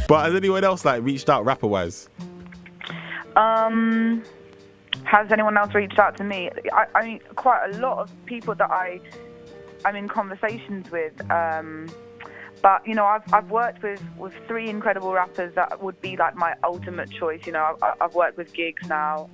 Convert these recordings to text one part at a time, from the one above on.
But has anyone else like reached out rapper-wise? Has anyone else reached out to me? I mean, quite a lot of people that I'm in conversations with. But, you know, I've worked with 3 incredible rappers that would be like my ultimate choice. You know, I've worked with Giggs now,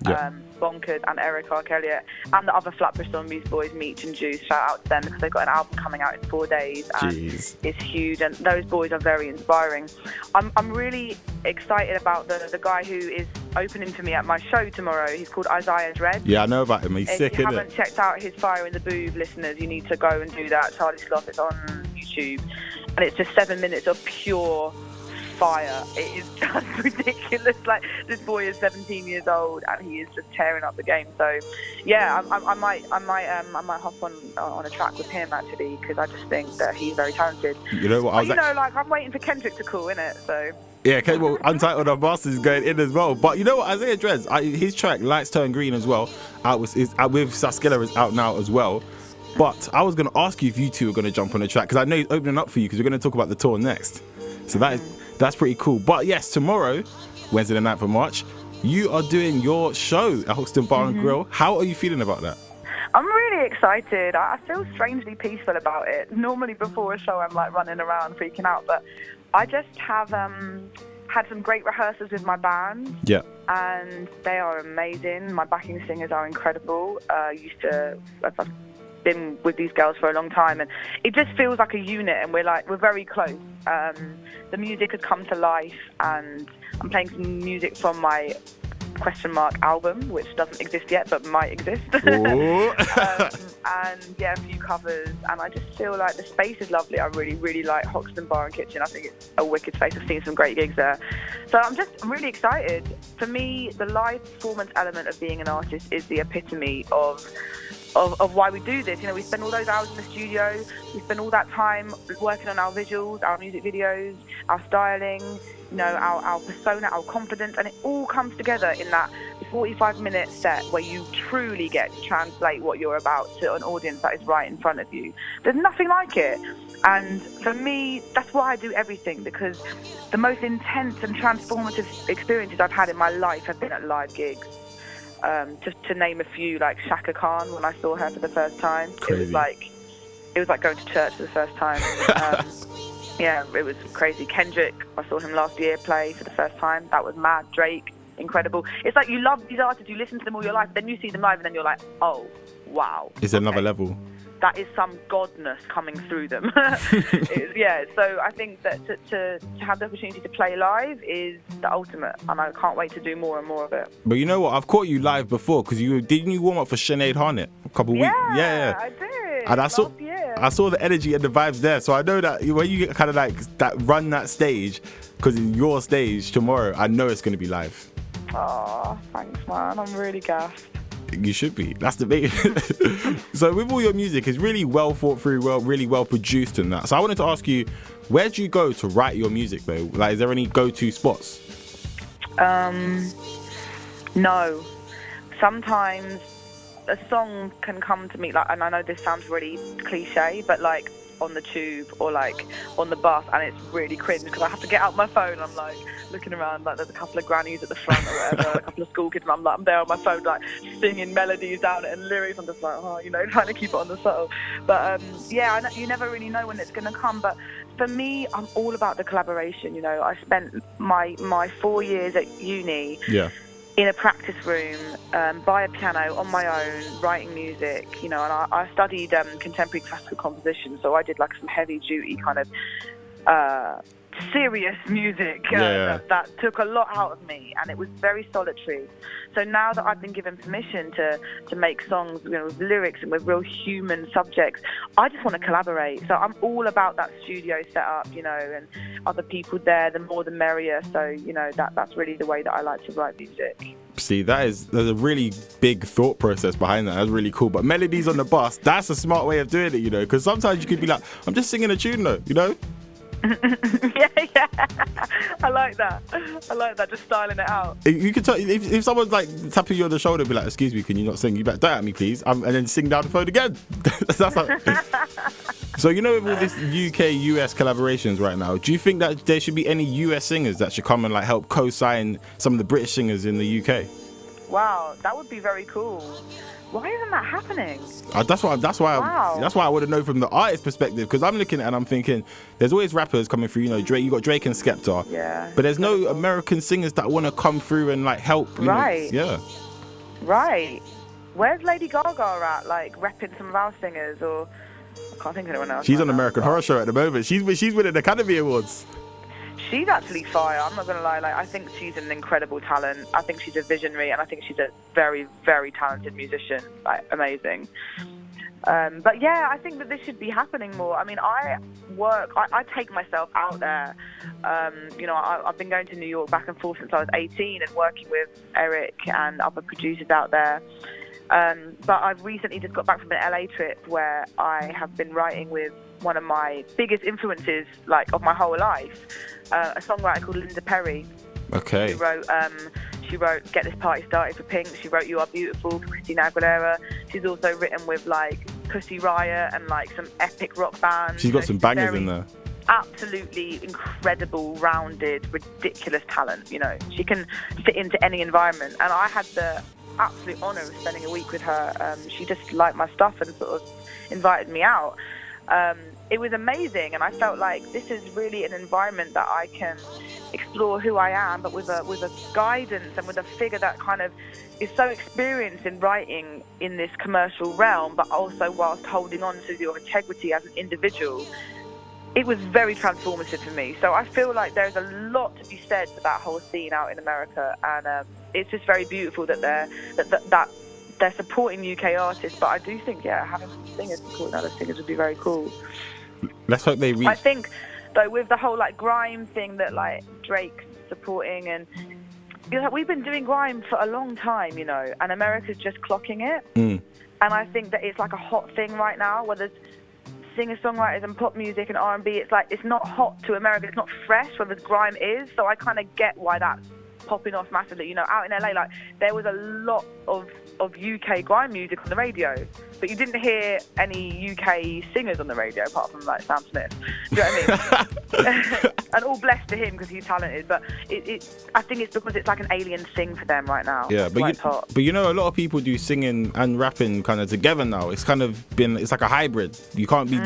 Bonkers and Eric R. Elliott, and the other Flatbush Zombies boys, Meech and Juice. Shout out to them because they've got an album coming out in 4 days. And it's huge, and those boys are very inspiring. I'm really excited about the guy who is opening for me at my show tomorrow. He's called Isaiah Dredd. Yeah, I know about him. He's sick, isn't it? If you haven't checked out his Fire in the Booth, listeners, you need to go and do that. Charlie Sloth, it's on YouTube. And it's just 7 minutes of pure fire. It is just ridiculous. Like, this boy is 17 years old and he is just tearing up the game. So, yeah, I might hop on a track with him actually, because I just think that he's very talented. You know what? I'm waiting for Kendrick to call, innit? So. Yeah, okay, well, Untitled Unmastered is going in as well. But you know what, Isaiah Dredd, his track Lights Turn Green as well, with Saskilla is out now as well. But I was going to ask you if you two are going to jump on the track, because I know he's opening up for you, because we're going to talk about the tour next. So that's pretty cool. But yes, tomorrow, Wednesday the 9th of March, you are doing your show at Hoxton Bar and Grill. How are you feeling about that? I'm really excited. I feel strangely peaceful about it. Normally before a show I'm like running around freaking out, but I just have had some great rehearsals with my band. Yeah. And they are amazing. My backing singers are incredible. I've been with these girls for a long time, and it just feels like a unit, and we're very close. The music has come to life, and I'm playing some music from my album, which doesn't exist yet but might exist. And yeah, a few covers, and I just feel like the space is lovely. I really, really like Hoxton Bar Kitchen. I think it's a wicked space. I've seen some great gigs there, so I'm really excited. For me, the live performance element of being an artist is the epitome of why we do this. You know, we spend all those hours in the studio, we spend all that time working on our visuals, our music videos, our styling, you know, our persona, our confidence, and it all comes together in that 45-minute set where you truly get to translate what you're about to an audience that is right in front of you. There's nothing like it. And for me, that's why I do everything, because the most intense and transformative experiences I've had in my life have been at live gigs. Just to name a few, like Shaka Khan, when I saw her for the first time. Crazy. It was like going to church for the first time. Yeah, it was crazy. Kendrick, I saw him last year play for the first time. That was mad. Drake, incredible. It's like you love these artists, you listen to them all your life, then you see them live and then you're like, oh, wow. It's another level. That is some godness coming through them. Yeah, so I think that to have the opportunity to play live is the ultimate, and I can't wait to do more and more of it. But you know what? I've caught you live before, because didn't you warm up for Sinead Harnett a couple weeks? Yeah, I did. And I saw the energy and the vibes there, so I know that when you get kind of like that run that stage, because it's your stage tomorrow, I know it's going to be live. Oh, thanks, man. I'm really gassed. You should be. That's the big. So with all your music, it's really well thought through, really well produced and that. So I wanted to ask you, where do you go to write your music though? Like, is there any go-to spots? No. Sometimes a song can come to me, like, and I know this sounds really cliche, but like on the tube or like on the bus, and it's really cringe because I have to get out my phone. I'm like looking around, like there's a couple of grannies at the front or whatever, a couple of school kids, and I'm there on my phone like singing melodies down and lyrics. I'm just like, oh, you know, trying to keep it on the subtle. But yeah, I know, you never really know when it's going to come. But for me, I'm all about the collaboration. You know, I spent my 4 years at uni. Yeah. In a practice room, by a piano, on my own, writing music, you know, and I studied contemporary classical composition, so I did like some heavy-duty kind of serious music that took a lot out of me, and it was very solitary. So now that I've been given permission to make songs, you know, with lyrics and with real human subjects, I just want to collaborate. So I'm all about that studio setup, you know, and other people there, the more the merrier. So, you know, that's really the way that I like to write music. See, there's a really big thought process behind that. That's really cool. But melodies on the bus, that's a smart way of doing it, you know, because sometimes you could be like, I'm just singing a tune though, you know? yeah. I like that. Just styling it out. You can tell if someone's like tapping you on the shoulder, be like, "Excuse me, can you not sing? You better don't at me, please." And then sing down the phone again. That's how. So with all this UK-US collaborations right now, do you think that there should be any US singers that should come and like help co-sign some of the British singers in the UK? Wow, that would be very cool. Why isn't that happening? That's why I want to know from the artist perspective, because I'm looking at it and I'm thinking there's always rappers coming through, Drake, you got Drake and Skepta. Yeah. But there's no American singers that want to come through and like help. Right. Yeah. Right. Where's Lady Gaga at? Like repping some of our singers, or I can't think of anyone else. She's on American Horror Show at the moment. She's winning Academy Awards. She's actually fire. I'm not gonna lie. Like, I think she's an incredible talent. I think she's a visionary, and I think she's a very, very talented musician. Like, amazing. But yeah, I think that this should be happening more. I mean, I take myself out there. I've been going to New York back and forth since I was 18 and working with Eric and other producers out there. But I've recently just got back from an LA trip where I have been writing with one of my biggest influences, like, of my whole life, a songwriter called Linda Perry. Okay. She wrote Get This Party Started for Pink. She wrote You Are Beautiful for Christina Aguilera. She's also written with like Pussy Riot and like some epic rock bands. She's got some bangers in there. Absolutely incredible, rounded, ridiculous talent. She can fit into any environment. And I had the absolute honour of spending a week with her. She just liked my stuff and sort of invited me out. It was amazing, and I felt like this is really an environment that I can explore who I am, but with a guidance and with a figure that kind of is so experienced in writing in this commercial realm, but also whilst holding on to your integrity as an individual. It was very transformative for me. So I feel like there's a lot to be said for that whole scene out in America, and it's just very beautiful that they're supporting UK artists. But I do think, having singers supporting other singers would be very cool. Let's hope they reach. I think, though, with the whole like grime thing that like Drake's supporting, and we've been doing grime for a long time, and America's just clocking it. And I think that it's like a hot thing right now, where there's singer-songwriters and pop music and R&B. It's like it's not hot to America. It's not fresh, whereas grime is. So I kind of get why that's popping off massively. Out in LA, like there was a lot of UK grime music on the radio, but you didn't hear any UK singers on the radio apart from like Sam Smith. Do you know what I mean? And all blessed to him because he's talented, but I think it's because it's like an alien thing for them right now. Yeah, but a lot of people do singing and rapping kind of together now. It's kind of it's like a hybrid. You can't be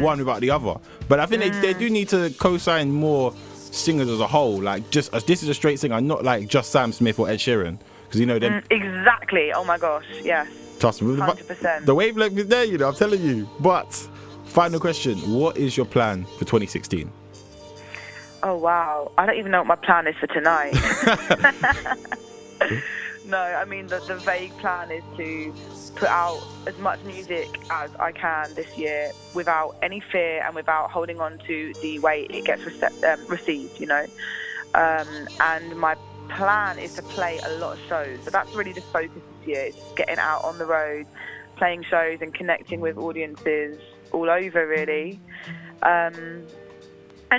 one without the other. But I think they do need to co-sign more singers as a whole. Like just this is a straight singer, not like just Sam Smith or Ed Sheeran. Because them. Exactly. Oh my gosh. Yes. Trust me. 100%. The wavelength is there, I'm telling you. But final question: what is your plan for 2016? Oh wow! I don't even know what my plan is for tonight. No, I mean the vague plan is to put out as much music as I can this year without any fear and without holding on to the way it gets received. And my plan is to play a lot of shows. So that's really the focus this year. It's getting out on the road, playing shows and connecting with audiences all over, really. And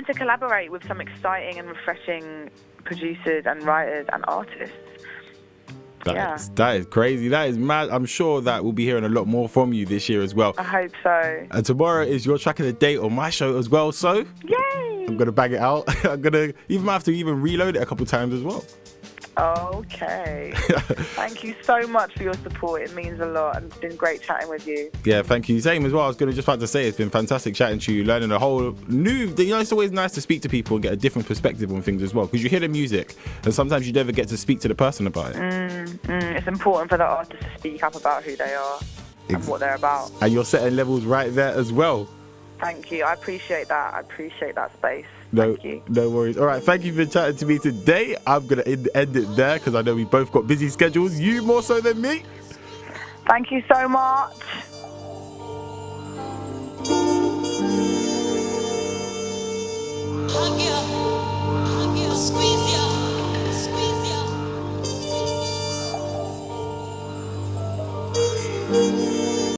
to collaborate with some exciting and refreshing producers and writers and artists. That is crazy. That is mad. I'm sure that we'll be hearing a lot more from you this year as well. I hope so. And tomorrow is your track of the day on my show as well. So yay! I'm gonna bang it out. I'm gonna might have to reload it a couple times as well. Okay. Thank you so much for your support. It means a lot, and it's been great chatting with you. Yeah, thank you. Same as well. I was just about to say, it's been fantastic chatting to you, learning a whole new. It's always nice to speak to people and get a different perspective on things as well, because you hear the music, and sometimes you never get to speak to the person about it. It's important for the artist to speak up about who they are and what they're about. And you're setting levels right there as well. Thank you. I appreciate that. I appreciate that space. Thank you. No worries. All right, thank you for chatting to me today. I'm going to end it there because I know we both got busy schedules. You more so than me. Thank you so much.